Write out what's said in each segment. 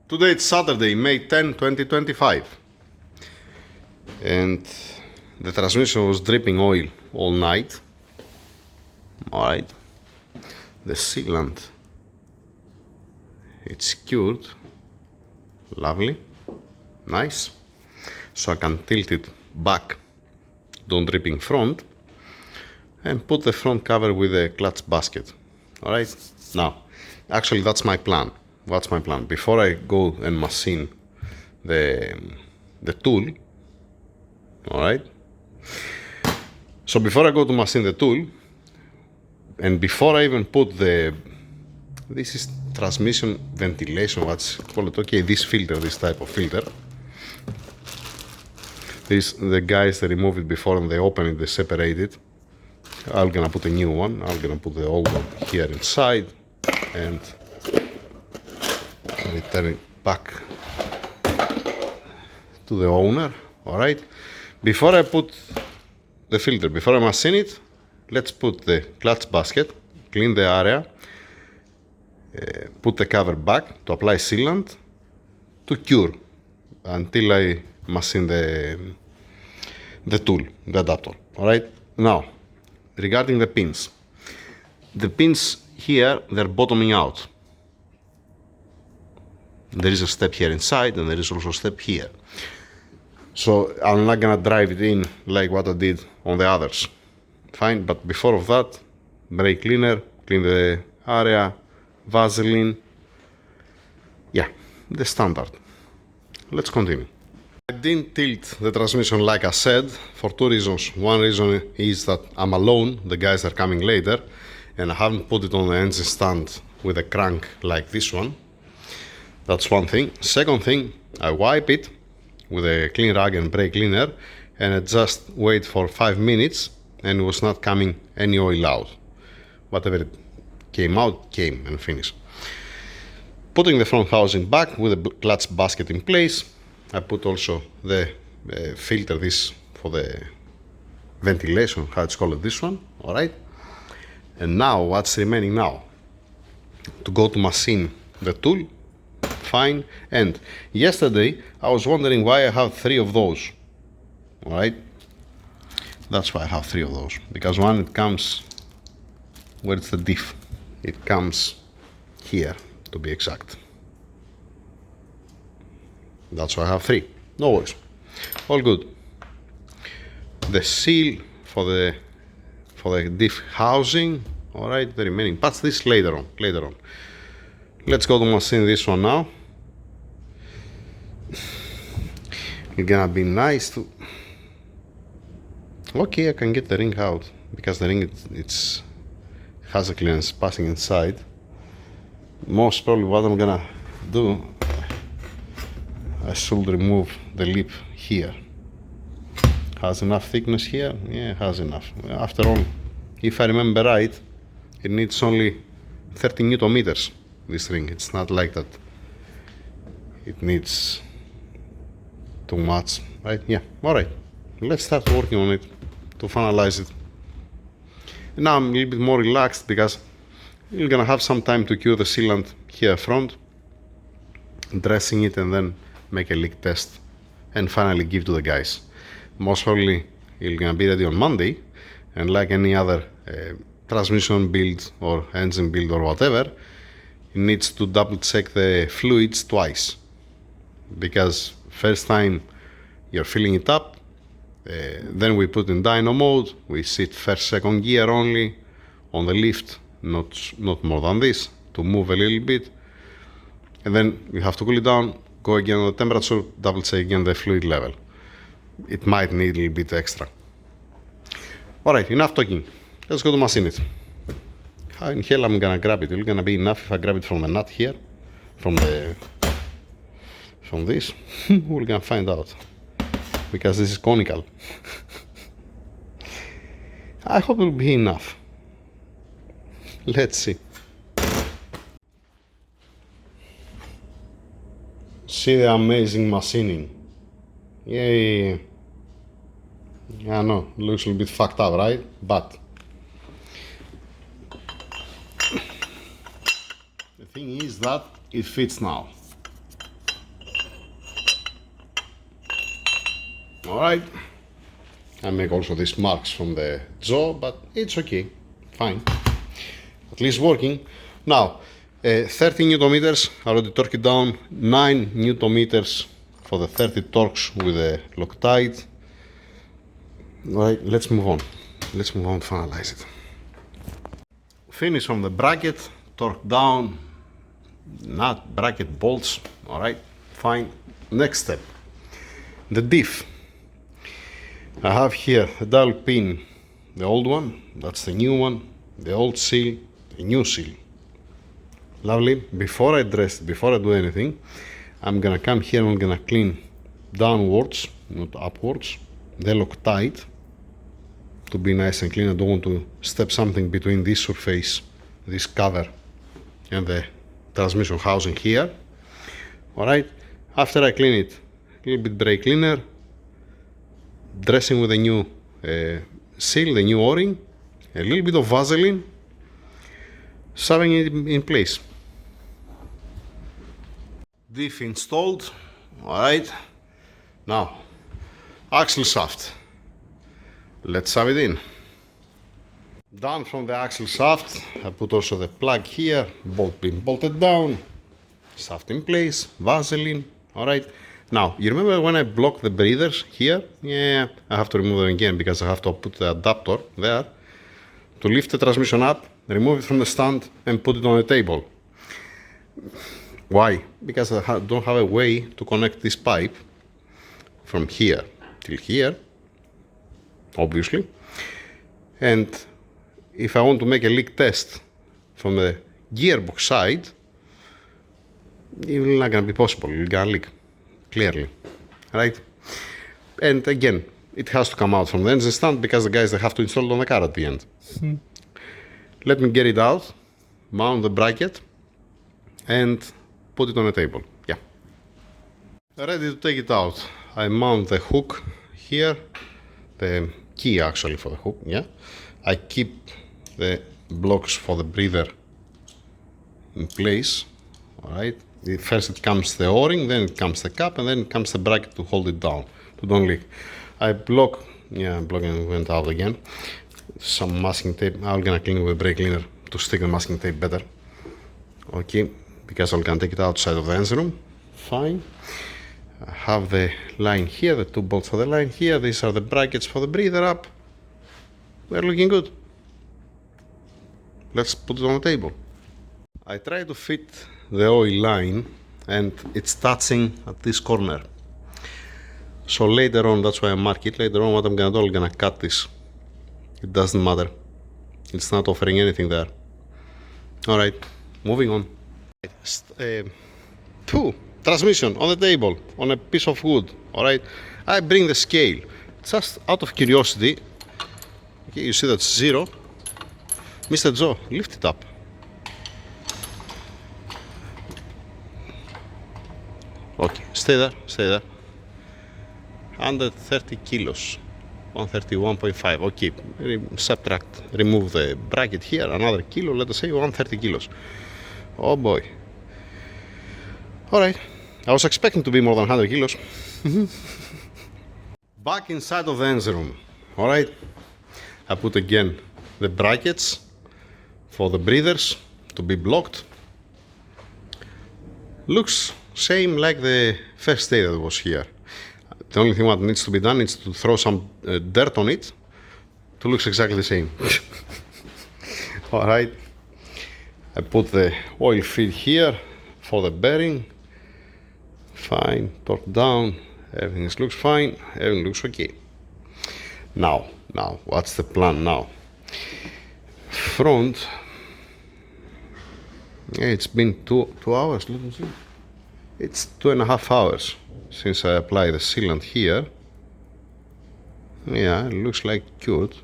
Today it's Saturday, May 10, 2025, and the transmission was dripping oil all night. Alright, the sealant, it's secured, lovely, nice, so I can tilt it back, don't drip in front, and put the front cover with a clutch basket. Alright, now, actually that's my plan. What's my plan? Before I go and machine the tool, alright? So before I go to machine the tool, and before I even put this is transmission ventilation, what's called, okay, this filter, this type of filter. The guys, they remove it before and they open it, they separate it. I'm gonna put a new one, I'm gonna put the old one here inside, and return it back to the owner. Alright, before I put the filter, before I machine it, let's put the clutch basket, clean the area, put the cover back to apply sealant to cure until I machine the tool, the adapter. Alright, now regarding the pins here, they're bottoming out. There is a step here inside and there is also a step here. So I'm not gonna drive it in like what I did on the others. Fine, but before of that, brake cleaner, clean the area, Vaseline. Yeah, the standard. Let's continue. I didn't tilt the transmission like I said for two reasons. One reason is that I'm alone, the guys are coming later, and I haven't put it on the engine stand with a crank like this one. That's one thing. Second thing, I wipe it with a clean rag and brake cleaner, and I just wait for 5 minutes, and it was not coming any oil out. Whatever it came out, came and finished. Putting the front housing back with the clutch basket in place, I put also the filter, this for the ventilation, how it's called, this one, alright? And now, what's remaining now? To go to machine the tool. Fine. And yesterday I was wondering why I have 3 of those. Alright, that's why I have 3 of those, because one, it comes, where's the diff? It comes here, to be exact. That's why I have 3. No worries, all good. The seal for the diff housing. Alright, the remaining parts, this later on. Let's go to machine this one now. It's gonna be nice to... Okay, I can get the ring out, because the ring it's has a clearance passing inside. Most probably what I'm gonna do, I should remove the lip here. Has enough thickness here? Yeah, has enough. After all, if I remember right, it needs only 30 Newton meters. This ring, it's not like that it needs too much, right? Yeah, alright, let's start working on it to finalize it. And now I'm a little bit more relaxed because you're gonna have some time to cure the sealant here front, dressing it, and then make a leak test and finally give to the guys. Most probably it's gonna be ready on Monday, and like any other transmission build or engine build or whatever, it needs to double check the fluids twice, because first time you're filling it up, then we put in dyno mode, we sit first, second gear only on the lift, not more than this, to move a little bit, and then you have to cool it down, go again on the temperature, double check again the fluid level. It might need a little bit extra. Alright, enough talking, let's go to machine it. How in hell I'm gonna grab it? It's gonna be enough if I grab it from the nut here, from this. We're gonna find out, because this is conical. I hope it will be enough. Let's see. See the amazing machining. Yay. I know, looks a little bit fucked up, right? But the thing is that it fits now. Alright. I make also these marks from the jaw, but it's okay, fine. At least working. Now, 30 Newton meters, I already torqued it down, 9 Newton meters for the 30 torques with the Loctite. Alright, let's move on. Let's move on to finalize it. Finish on the bracket, torque down, nut, bracket, bolts. Alright, fine. Next step, the diff. I have here a dial pin, the old one, that's the new one, the old seal, the new seal. Lovely. Before I do anything, I'm gonna come here and I'm gonna clean downwards, not upwards, the Loctite to be nice and clean. I don't want to step something between this surface, this cover, and the transmission housing here. Alright, after I clean it, a little bit brake cleaner, dressing with the new seal, the new o-ring, a little bit of Vaseline, shoving it in place. Diff installed. Alright, now axle shaft, let's shove it in. Down from the axle shaft, I put also the plug here, bolt being bolted down, shaft in place, Vaseline. Alright, now you remember when I blocked the breathers here? Yeah, I have to remove them again because I have to put the adapter there to lift the transmission up, remove it from the stand and put it on the table. Why? Because I don't have a way to connect this pipe from here till here, obviously. And if I want to make a leak test from the gearbox side, it's not going to be possible. It's going to leak, clearly, right? And again, it has to come out from the engine stand because the guys, they have to install it on the car at the end. Let me get it out, mount the bracket, and put it on the table. Yeah. Ready to take it out. I mount the hook here, the key actually for the hook, yeah. I keep the blocks for the breather in place, alright. First it comes the o-ring, then it comes the cap, and then it comes the bracket to hold it down, to don't leak. I block, yeah, blocking went out again. Some masking tape, I'm gonna clean with a brake cleaner to stick the masking tape better. Okay, because I can take it outside of the engine room, fine. I have the line here, the 2 bolts for the line here, these are the brackets for the breather up. They're looking good. Let's put it on the table. I try to fit the oil line and it's touching at this corner. So later on, that's why I mark it, later on what I'm gonna do, I'm gonna cut this. It doesn't matter. It's not offering anything there. Alright, moving on. Transmission on the table, on a piece of wood. Alright, I bring the scale. Just out of curiosity. Okay, you see that's 0. Mr. Joe, lift it up. Okay, stay there, stay there. 130 kilos. 131.5. Okay, subtract, remove the bracket here, another kilo, let us say 130 kilos. Oh boy. Alright, I was expecting to be more than 100 kilos. Back inside of the engine room. Alright, I put again the brackets for the breathers to be blocked. Looks same like the first day that was here. The only thing what needs to be done is to throw some dirt on it to look exactly the same. Alright, I put the oil feed here for the bearing. Fine, torque down, everything looks fine, everything looks okay. Now, what's the plan now? Front, yeah, it's been two hours, let me see. It's 2.5 hours since I apply the sealant here. Yeah, it looks like cured.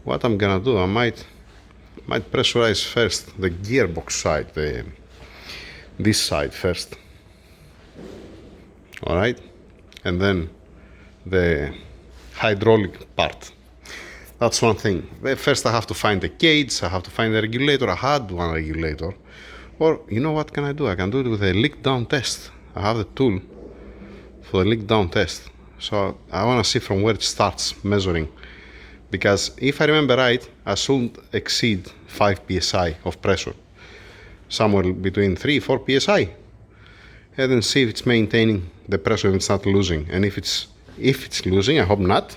What I'm gonna do, I might pressurize first the gearbox side, this side first. Alright, and then the hydraulic part. That's one thing. First I have to find the cage, I have to find the regulator. I had one regulator. Or, you know what can I do? I can do it with a leak down test. I have the tool for the leak down test. So I want to see from where it starts measuring, because if I remember right, I shouldn't exceed 5 psi of pressure, somewhere between 3-4 psi, and then see if it's maintaining the pressure and it's not losing. And if it's losing, I hope not,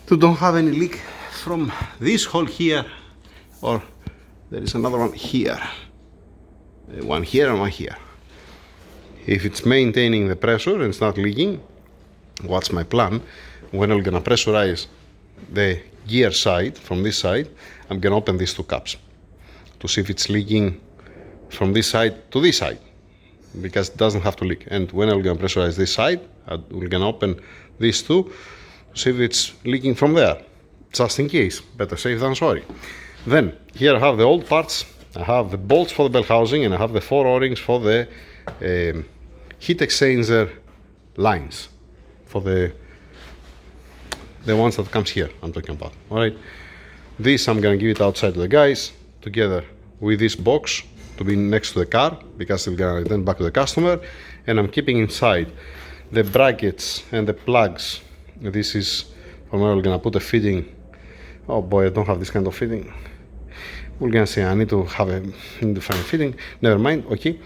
to don't have any leak from this hole here, or there is another one here, one here and one here. If it's maintaining the pressure and it's not leaking, what's my plan? When I'm gonna pressurize the gear side from this side, I'm gonna open these two caps to see if it's leaking from this side to this side, because it doesn't have to leak. And when I'm gonna pressurize this side, we're gonna open these two to see if it's leaking from there, just in case. Better safe than sorry. Then here I have the old parts. I have the bolts for the bell housing, and I have the 4 O-rings for the heat exchanger lines, for the ones that comes here I'm talking about. All right, this I'm gonna give it outside to the guys together with this box to be next to the car, because I'm gonna return back to the customer. And I'm keeping inside the brackets and the plugs. This is for where we're gonna put a fitting. Oh boy, I don't have this kind of fitting. We're gonna say I need to find a fitting. Never mind. Okay.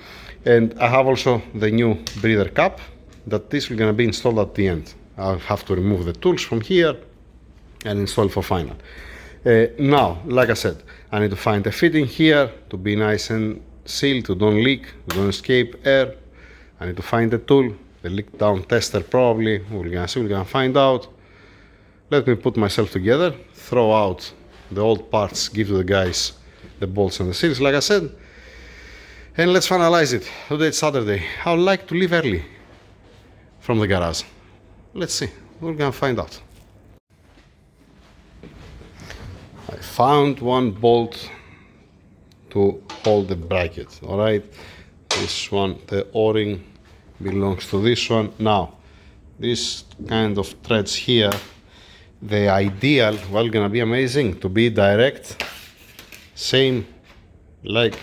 And I have also the new breather cap that this is gonna be installed at the end. I'll have to remove the tools from here and install for final. Now, like I said, I need to find a fitting here to be nice and sealed, to don't leak, to don't escape air. I need to find the tool, the leak down tester probably. We're gonna see, we're gonna find out. Let me put myself together, throw out the old parts, give to the guys the bolts and the seals, like I said. And let's finalize it. Today it's Saturday. I would like to leave early from the garage. Let's see. We're gonna find out. I found one bolt to hold the bracket. All right. This one, the O-ring belongs to this one. Now, this kind of threads here, the ideal, well, gonna be amazing to be direct, same like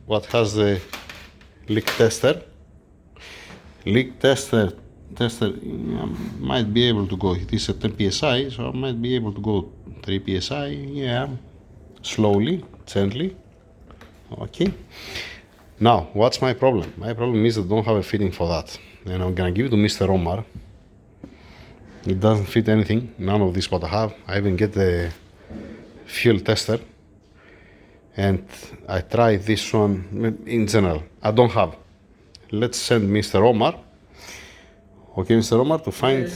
what has the leak tester. Leak tester might be able to go, it is at 10 psi, so I might be able to go 3 psi, yeah, slowly, gently. Okay. Now, what's my problem? My problem is I don't have a fitting for that, and I'm gonna give it to Mr. Omar. It doesn't fit anything, none of this what I have. I even get the fuel tester, and I tried this one. In general, I don't have. Let's send Mr. Omar. Okay, Mr. Omar, to find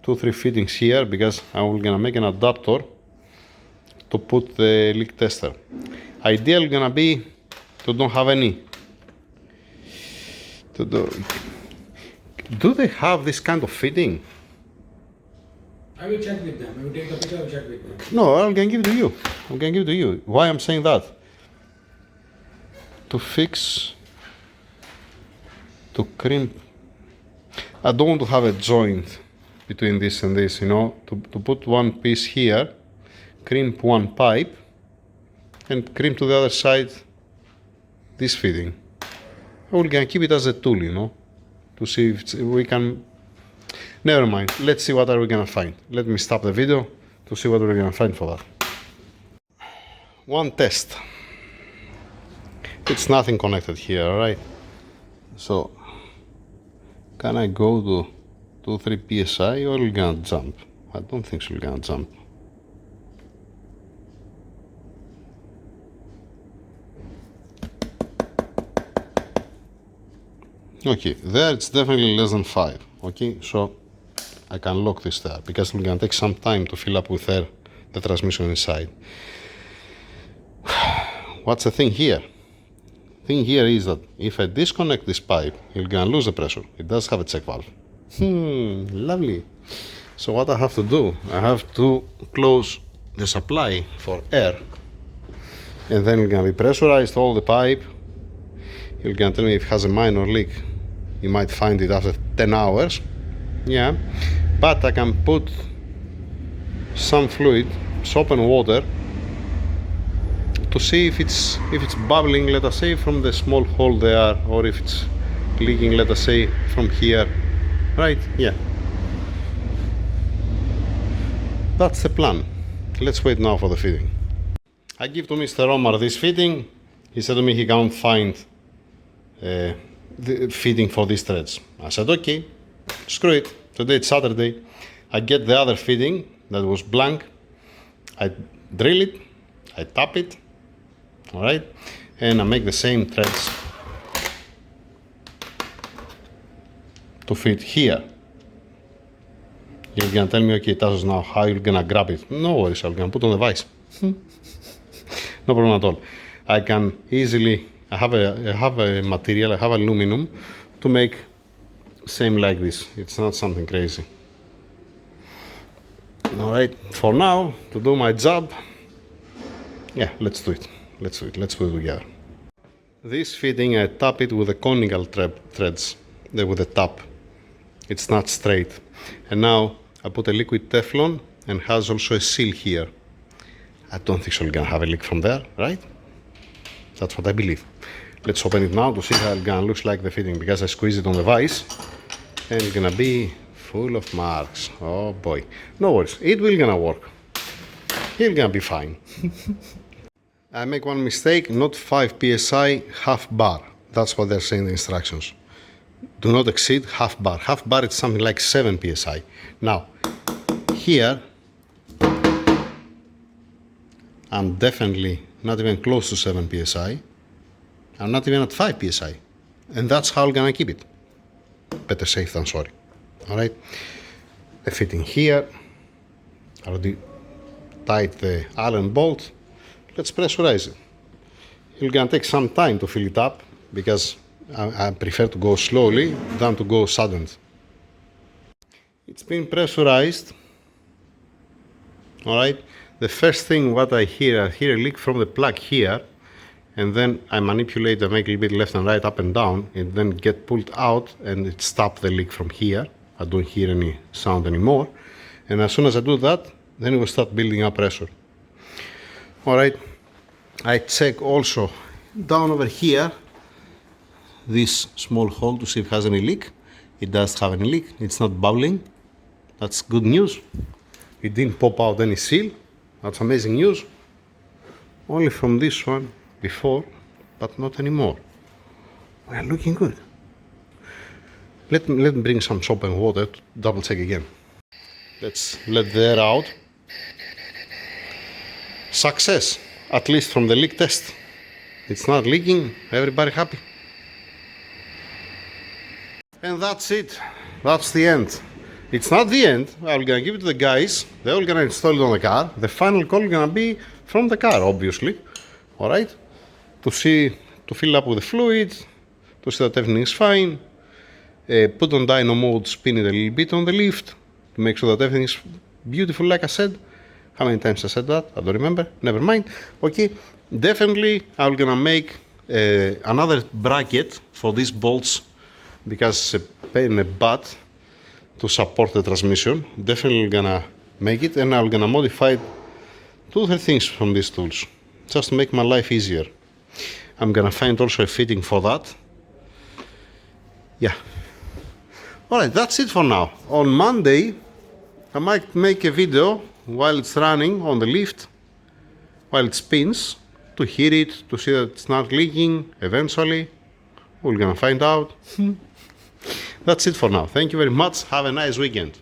2-3 fittings here, because I'm gonna make an adapter to put the leak tester. Ideal gonna be to don't have any. Do they have this kind of fitting? I will check with them. I will take the picture. I will check with them. No, I'm gonna give it to you. I'm gonna give it to you. Why I'm saying that? To fix, to crimp. I don't want to have a joint between this and this, you know, to put one piece here, crimp one pipe, and crimp to the other side this fitting. We're gonna keep it as a tool, you know, to see if we can. Never mind, let's see what are we gonna find. Let me stop the video to see what we're gonna find for that. One test. It's nothing connected here, alright? So, can I go to 2-3 psi, or we're gonna jump? I don't think so, we're gonna jump. Okay, there it's definitely less than 5. Okay, so I can lock this there, because it's gonna take some time to fill up with air the transmission inside. What's the thing here? Thing here is that if I disconnect this pipe, you're gonna lose the pressure. It does have a check valve. Lovely. So what I have to do, I have to close the supply for air, and then it's gonna be pressurized all the pipe. You're gonna tell me if it has a minor leak. You might find it after 10 hours. Yeah, but I can put some fluid, soap and water, to see if it's bubbling, let us say, from the small hole there, or if it's leaking, let us say, from here right? Yeah. That's the plan. Let's wait now for the fitting. I give to Mr. Omar this fitting. He said to me he can't find the fitting for these threads. I said, okay, screw it. Today it's Saturday. I get the other fitting that was blank. I drill it, I tap it, all right, and I make the same threads to fit here. You're gonna tell me, okay, Tassos, now how you're gonna grab it? No worries, I'm gonna put on the vise. No problem at all. I can easily, I have a material, I have aluminum to make same like this. It's not something crazy. All right, for now, to do my job, yeah, let's do it. Let's do it together. This fitting, I tap it with the conical threads, with the tap. It's not straight. And now I put a liquid Teflon and has also a seal here. I don't think so, we're gonna have a leak from there, right? That's what I believe. Let's open it now to see how it's gonna look like the fitting, because I squeeze it on the vise and it's gonna be full of marks. Oh boy. No worries, it will gonna work. It's gonna be fine. I make one mistake, not 5 psi, half bar. That's what they're saying in the instructions. Do not exceed half bar. Half bar is something like 7 psi. Now, here, I'm definitely not even close to 7 psi. I'm not even at 5 psi. And that's how I'm gonna keep it. Better safe than sorry. All right, the fitting here. I already tied the Allen bolt. Let's pressurize it. It's gonna take some time to fill it up because I prefer to go slowly than to go sudden. It's been pressurized. All right. The first thing what I hear a leak from the plug here, and then I manipulate, I make a little bit left and right, up and down, and then get pulled out, and it stops the leak from here. I don't hear any sound anymore. And as soon as I do that, then it will start building up pressure. All right, I check also down over here, this small hole to see if it has any leak. It does have any leak. It's not bubbling. That's good news. It didn't pop out any seal. That's amazing news. Only from this one before, but not anymore. We are looking good. Let me bring some soap and water to double check again. Let's let the air out. Success, at least from the leak test. It's not leaking, everybody happy. And that's it, that's the end. It's not the end, I'm gonna give it to the guys, they're all gonna install it on the car. The final call is gonna be from the car, obviously. All right, to fill up with the fluid, to see that everything is fine. Put on dyno mode, spin it a little bit on the lift to make sure that everything is beautiful, like I said. How many times I said that? I don't remember. Never mind. Okay, definitely I'm gonna make another bracket for these bolts because it's a pain in the butt to support the transmission. Definitely gonna make it, and I'm gonna modify 2 or 3 things from these tools just to make my life easier. I'm gonna find also a fitting for that. Yeah. Alright, that's it for now. On Monday, I might make a video while it's running on the lift, while it spins, to hear it, to see that it's not leaking eventually. We're gonna find out. That's it for now. Thank you very much. Have a nice weekend.